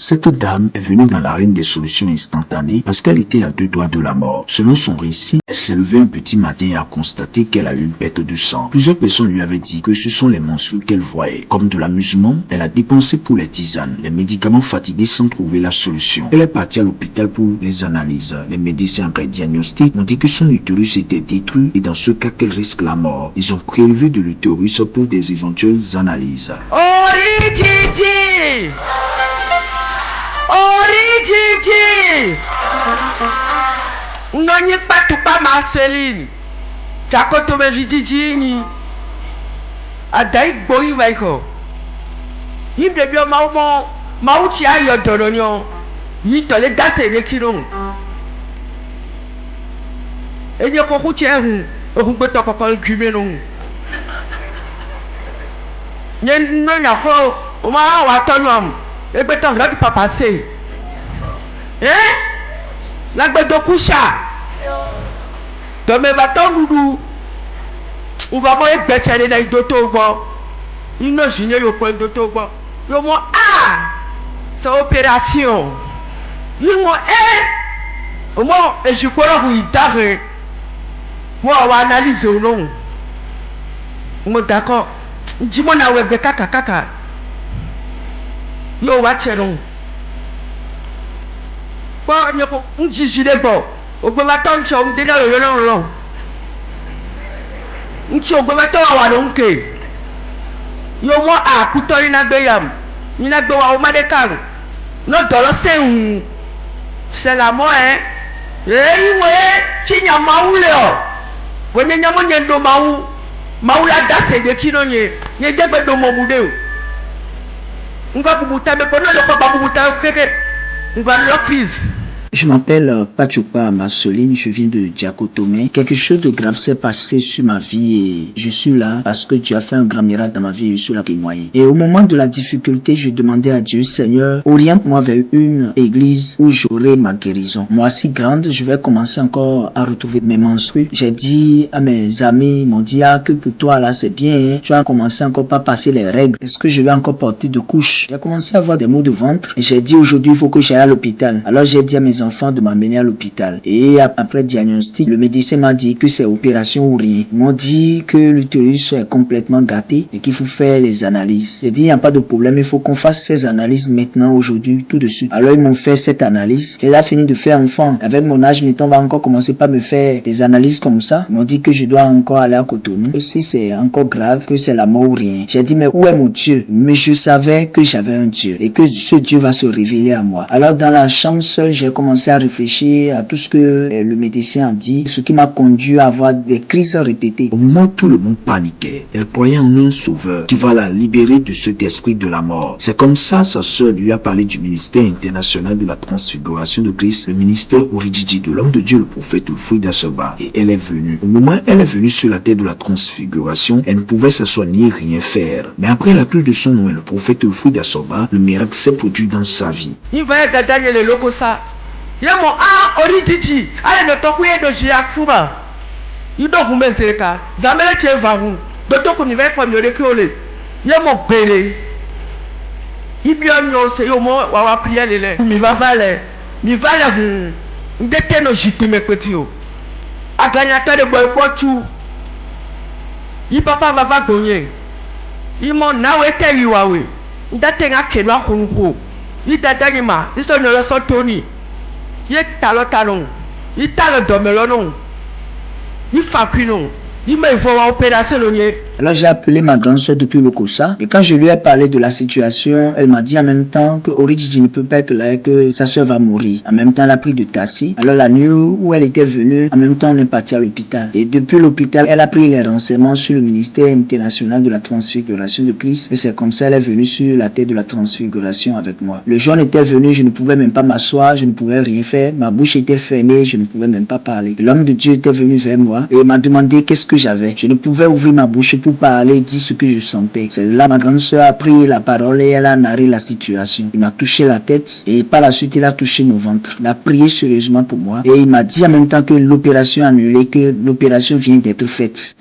Cette dame est venue dans l'arène des solutions instantanées parce qu'elle était à 2 doigts de la mort. Selon son récit, elle s'est levée un petit matin et a constaté qu'elle a eu une perte de sang. Plusieurs personnes lui avaient dit que ce sont les monstres qu'elle voyait. Comme de l'amusement, elle a dépensé pour les tisanes, les médicaments fatigués sans trouver la solution. Elle est partie à l'hôpital pour les analyses. Les médecins après diagnostic ont dit que son utérus était détruit et dans ce cas qu'elle risque la mort. Ils ont prélevé de l'utérus pour des éventuelles analyses. Origigi! Unonyi patupa Marceline. Jakoto me vidiji ni. Adai boyi waiko. Himde bio mauchi ayo doronyo. Yitole dase ne kilon. Enye ko kuchi ehun. Ohun gbeto kokon gume no. Nyen no na fo o ma wa tonom. Egbeto lodi papa say. L'agbedo kusha. Dome baton loulou. On va moi betcher les dotobo. Il ne signe au point dotobo. Yo mo c'est opération. Yo mo au moins je crois vous y tare. Moi on va analyser ou non. Moi d'accord. Dis-moi na webe kaka. Yo wa chelon. Bon, nyoko njiji lebo. Ogbe maton cho mdela lo. Nchi ogbe maton wa lo nke. Yo mo akuto ina gbe yam. Ina gbe wa o madekaru. No dolo se c'est la mo iwe chinya maule o. Wone nyamo nyendo maula dase de kinonye. Nye degbe do mo bude o. Nga bubuta me kono lo ko babubuta keke. Je m'appelle Pachupa Marceline, je viens de Diakotomé. Quelque chose de grave s'est passé sur ma vie et je suis là parce que Dieu a fait un grand miracle dans ma vie et je suis là témoigner. Et au moment de la difficulté, je demandais à Dieu, Seigneur, oriente-moi vers une église où j'aurai ma guérison. Moi, si grande, je vais commencer encore à retrouver mes menstrues. J'ai dit à mes amis, ils m'ont dit, que pour toi là, c'est bien, hein. Tu vas commencer encore pas passer les règles. Est-ce que je vais encore porter de couches? J'ai commencé à avoir des maux de ventre et j'ai dit aujourd'hui, il faut que j'aille à l'hôpital. Alors j'ai dit à mes enfants de m'amener à l'hôpital. Et après diagnostic, le médecin m'a dit que c'est opération ou rien. Ils m'ont dit que l'utérus est complètement gâté et qu'il faut faire les analyses. J'ai dit, il n'y a pas de problème, il faut qu'on fasse ces analyses maintenant, aujourd'hui, tout de suite. Alors ils m'ont fait cette analyse. J'ai là fini de faire enfant. Avec mon âge, maintenant, on va encore commencer par me faire des analyses comme ça. Ils m'ont dit que je dois encore aller à Cotonou. Que si c'est encore grave, que c'est la mort ou rien. J'ai dit, mais où est mon Dieu? Mais je savais que j'avais un Dieu et que ce Dieu va se révéler à moi. Alors dans la chambre seule, j'ai commencé à réfléchir à tout ce que le médecin a dit, ce qui m'a conduit à avoir des crises répétées. Au moment où tout le monde paniquait, elle croyait en un sauveur qui va la libérer de cet esprit de la mort. C'est comme ça sa sœur lui a parlé du ministère international de la transfiguration de Christ, le ministère Origigi de l'homme de Dieu, le prophète Wilfrid Asoba. Et elle est venue. Au moment où elle est venue sur la terre de la transfiguration, elle ne pouvait s'asseoir ni rien faire. Mais après la touche de son nom, le prophète Wilfrid Asoba, le miracle s'est produit dans sa vie. Il va être Daniel le logo ça. Yamo Origigi, allez ne tokuye do jiak fuba. Ido kumezeka. Zamele chevahu. Doto kunive kwa myore kiole. Yamo bele. Ibionyo se yomo wa prier lele. Mi vale ndete no jikime kwetio. Aganyata de boy pochu. I papa baba gonye. Imo nawe tell you awe. Ndate nga kenwa kunko. I dadagima. Iso no so Tony. Ye talon. I talo domelonon. I fapinon. Il m'a fait opération. Alors j'ai appelé ma grande soeur depuis le Kosa et quand je lui ai parlé de la situation, elle m'a dit en même temps que Origigi ne peut pas être là et que sa soeur va mourir. En même temps, elle a pris de taxi. Alors la nuit où elle était venue, en même temps on est parti à l'hôpital. Et depuis l'hôpital, elle a pris les renseignements sur le ministère international de la transfiguration de Christ et c'est comme ça elle est venue sur la tête de la transfiguration avec moi. Le jour était venu, je ne pouvais même pas m'asseoir, je ne pouvais rien faire. Ma bouche était fermée, je ne pouvais même pas parler. L'homme de Dieu était venu vers moi et m'a demandé qu'est-ce que j'avais. Je ne pouvais ouvrir ma bouche pour parler, dire ce que je sentais. C'est là ma grande soeur a pris la parole et elle a narré la situation. Il m'a touché la tête et par la suite il a touché mon ventre. Il a prié sérieusement pour moi et il m'a dit en même temps que l'opération annulée, que l'opération vient d'être faite.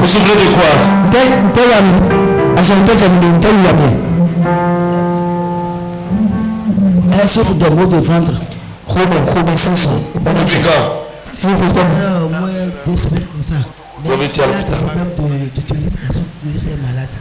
Vous souffrez de quoi? Elle souffre des maux de ventre. Robin 500. Depuis quand? Moi, 2 semaines comme ça. Mais Vous mettez à elle a des l'hôpital. problèmes d'utérus. Elle est malade.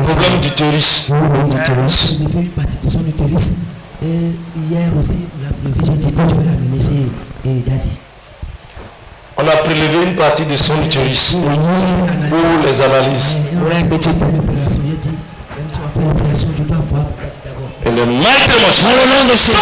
Problème d'utérus. Je lui fais une partie de son utérus. Et hier aussi, j'ai dit que je vais l'amener chez Daddy. On a prélevé une partie de son utérus pour les analyses. On a une petite opération. J'ai dit, même si on fait l'opération, je dois voir Daddy d'abord. Et le mighty name dans le nom de Jésus.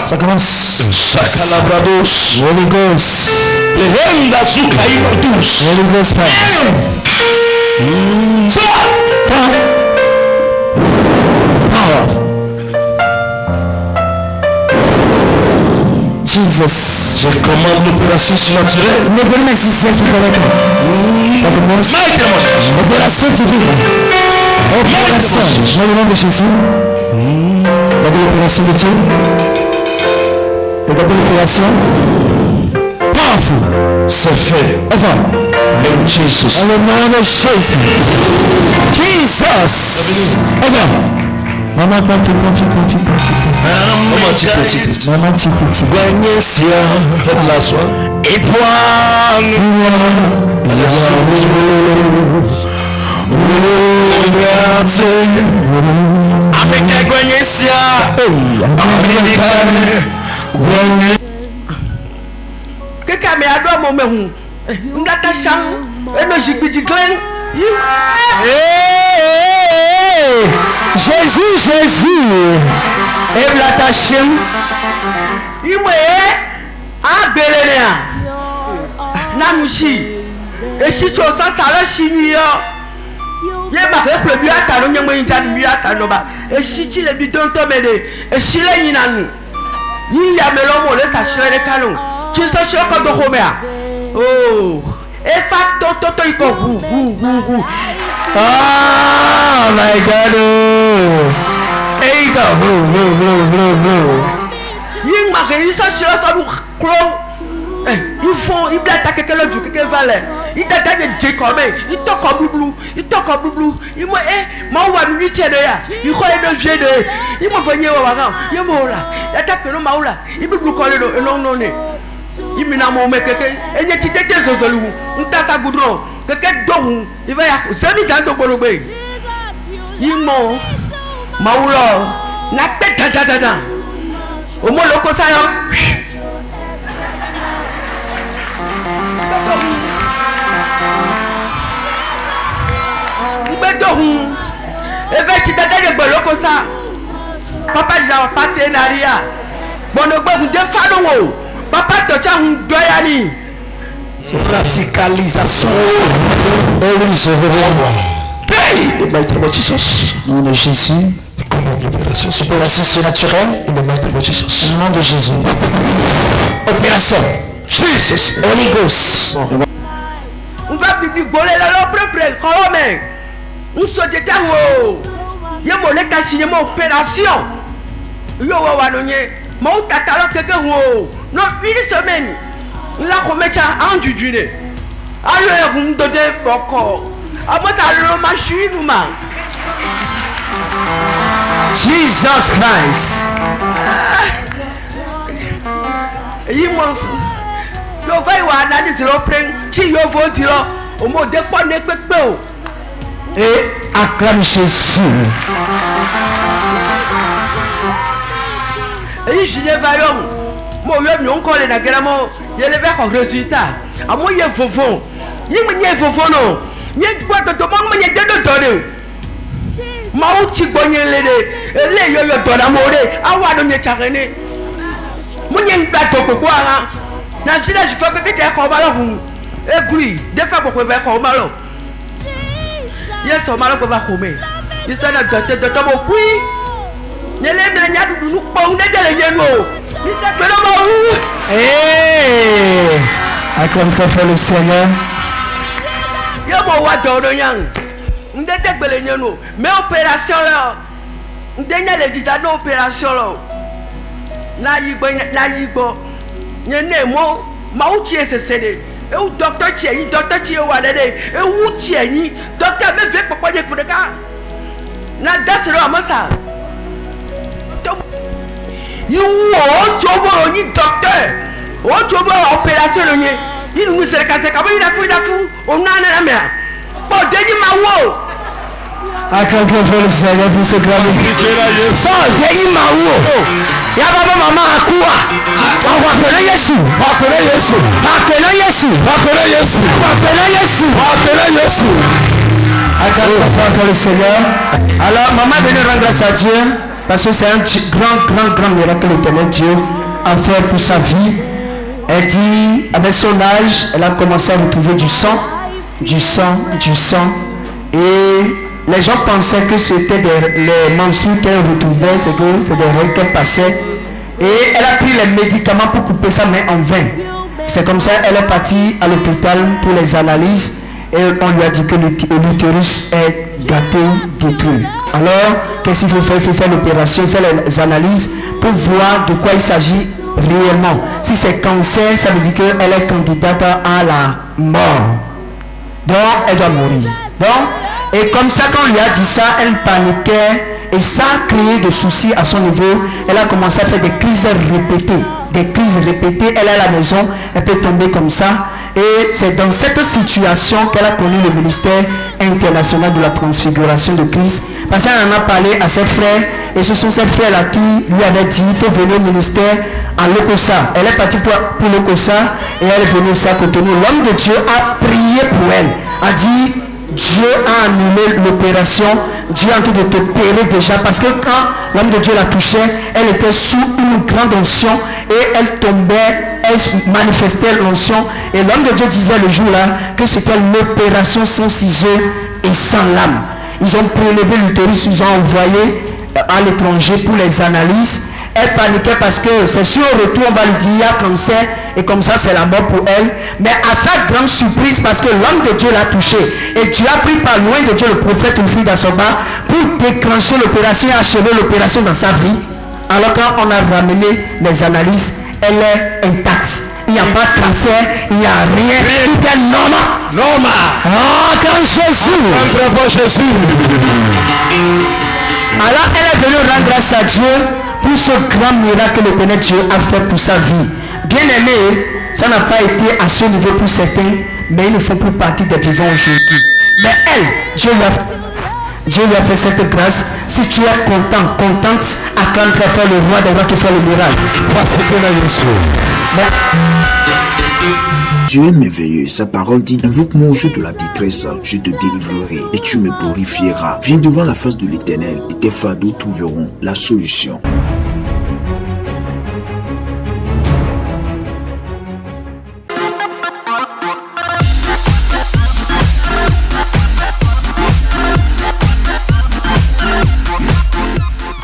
Ça commence. Chakalabrados. Holy Ghost. Les reines d'Azuka tous. Holy Ghost fire. Power. Jesus. Je commande l'opération surnaturelle. Ne bonne merci, c'est ce que ça commence. Opération divine. Opération. Dans le nom de Jésus. Regardez l'opération de Dieu. Regardez l'opération. Powerful. C'est fait. Enfin. Name Jesus. Dans le nom de Jésus. Jesus. Enfin. Maman, confie. Maman, tite. Maman, tite. Gagné sia. Faites la soie. Et toi, Avec gagné sia. Keka me ado mo me hu. Ngata shang. Eno jikbiji glen. Jésus. Et la tachem. Imwe a belele a. Namushi. Esi cho sa sala shini yo. Ye ba ke pe bi ata no nyemo yin jani bi ata no ba. Esi chi le bi don to me de. Esi le yin anu. Yi ya me lo mo le sa shire kanu. Chi so shire ko do ko me a. Oh. E fa to iko hu. Oh my God. Hey go. Ying ma ke isa shira sa bu klom. Il faut il doit attaquer quelqu'un du quelqu'un valait. Il t'a dit de comme il toque blou. Il m'a ma wa mi tié de ya. Il croit de vieux de. Il m'a venu au wagan. Il m'a là. Il attaque le maoula. Il me blou coller non. Il m'a mon mec quelqu'un et il était des zozolou. On t'a sa goudron. Quelqu'un dont il va y c'est mi jando bolobé. Il m'a maoula. Na tata. Au moins le ko ça yo. Ibedohun eveti dada de boloko sa papa ja partenariat bonogbegun de falowo papa tocha hun doyani C'est radicalisation. Hey, le mighty name of Jesus. Au nom de Jésus. Commande l'opération Opération surnaturelle. in the mighty name of Jesus. Au nom de Jésus. Opération. Jesus. Holy Ghost. on va bibi gbole la propre kolome on so jeta wo ye mo le kasi ye mo opération yo wa no nye mo tata lo keke wo no une semaine la ko mecha andu dune ayo e hun do de boko abo sa lo ma shinu ma Jesus Christ. yi mo yo vai wa na ni zero pren chi yo vo ti lo o mo de po ne pepe o Et acclame Jésus. eyi si ne va yo mo yo mi on ko le na gera mo ye le be ko résultat amo ye fofo yi mo nye fofo no nye gbo to mo nye de do de ma o ti gbo nye le de ele yo do na mo de awa do nye chakene mo nye gba to popo ara na ti le si fo ke je ko ba lo hun eguri de fa popo be ko ba lo yes o ma lo ba ko me you said that doctor mo kui Acclame très fort le Seigneur. Mais opération là, dernière les dit dans opération là. Na yibo, nyene mo, ma uti SCD. E u docteur tie wa dede. E u tie ni, docteur me fait papa de fudeka. Na dasero amasa. You o jobo ni docteur. O jobo opération ni. Il nous sert casser comme il a fou, on a na mea. Bon, deni ma wo. Acclame très fort le Seigneur pour ce grand message. Sans deni ma wo. Ya baba mama akua. Wakele Yesu. Wakele Yesu. Wakele Yesu. Wakele Yesu. Wakele Yesu. Wakele Yesu. Acclame très fort le Seigneur. Alors maman venait rendre grâce à Dieu parce que c'est un grand miracle que l'Éternel Dieu a fait pour sa vie. Elle dit, avec son âge, elle a commencé à retrouver du sang. Et les gens pensaient que c'était les menstrues qu'elle retrouvait, c'est que c'était des règles qu'elle passait. Et elle a pris les médicaments pour couper sa main en vain. C'est comme ça qu'elle est partie à l'hôpital pour les analyses. Et on lui a dit que l'utérus est gâté, détruit. Alors, qu'est-ce qu'il faut faire? Il faut faire l'opération, faire les analyses pour voir de quoi il s'agit réellement. Si c'est cancer, ça veut dire qu'elle est candidate à la mort. Donc, elle doit mourir. Donc, et comme ça, quand on lui a dit ça, elle paniquait et ça a créé des soucis à son niveau. Elle a commencé à faire des crises répétées. Elle est à la maison, elle peut tomber comme ça. Et c'est dans cette situation qu'elle a connu le ministère international de la transfiguration de Christ. Parce qu'elle en a parlé à ses frères. Et ce sont ses frères-là qui lui avaient dit il faut venir au ministère à Lokossa. Elle est partie pour Lokossa et elle est venue aussi à Cotonou. L'homme de Dieu a prié pour elle. A dit Dieu a annulé l'opération. Dieu est en train de t'opérer déjà. Parce que quand l'homme de Dieu la touchait, elle était sous une grande onction et elle tombait, elle manifestait l'onction. Et l'homme de Dieu disait le jour-là que c'était l'opération sans ciseaux et sans lame. Ils ont prélevé l'utérus, ils ont envoyé à l'étranger pour les analyses. Elle paniquait parce que c'est sûr au retour on va lui dire il y a cancer et comme ça c'est la mort pour elle. Mais à sa grande surprise, parce que l'homme de Dieu l'a touché et Dieu a pris par loin de Dieu le prophète Ulfi d'Assoba pour déclencher l'opération et achever l'opération dans sa vie. Alors quand on a ramené les analyses, elle est intacte. Il n'y a pas de cancer, il n'y a rien. Tout est normal. Ah, quand Jésus. Alors elle est venue rendre grâce à Dieu pour ce grand miracle que l'Éternel Dieu a fait pour sa vie. Bien aimé, ça n'a pas été à ce niveau pour certains, mais ils ne font plus partie des vivants aujourd'hui. Mais elle, Dieu lui a fait cette grâce. Si tu es contente, acclame très fort le roi des rois qui fait le miracle. Voici que Jésus. Dieu est merveilleux, sa parole dit, invoque-moi au jour de la détresse, je te délivrerai et tu me glorifieras. Viens devant la face de l'Éternel et tes fardeaux trouveront la solution.